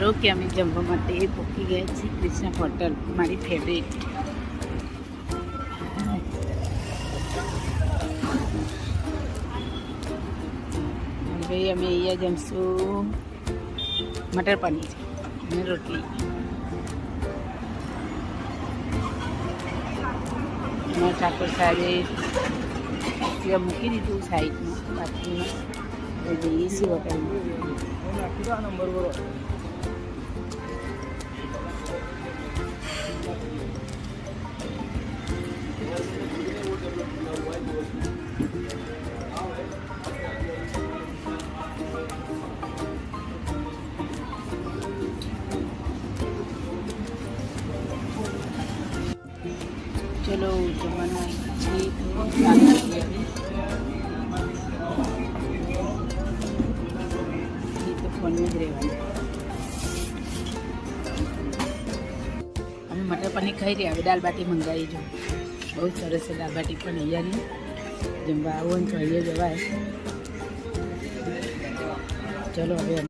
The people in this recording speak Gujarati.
ચાલો કે અમે જમવા માટે પહોંચી ગયા છીએ કૃષ્ણ હોટલ, મારી ફેવરેટ. ભાઈ અમે અહીંયા જમશું મટર પનીર અને રોટલી. એમાં ઠાકોર સાહેબે ત્યાં મૂકી દીધું સાઈડમાં બાથરૂમમાં. જઈએ છીએ હોટલમાં. ચલો જમવાનું છે તો ફોનમાં જ રહેવાનું. અમે મટર પનીર ખાઈ રહ્યા, હવે દાલ બાટી મંગાવી જો. બહુ સરસ છે દાલ બાટી પણ અહીંયાની. જમવા આવો ને તો અહીંયા જવાય. ચલો હવે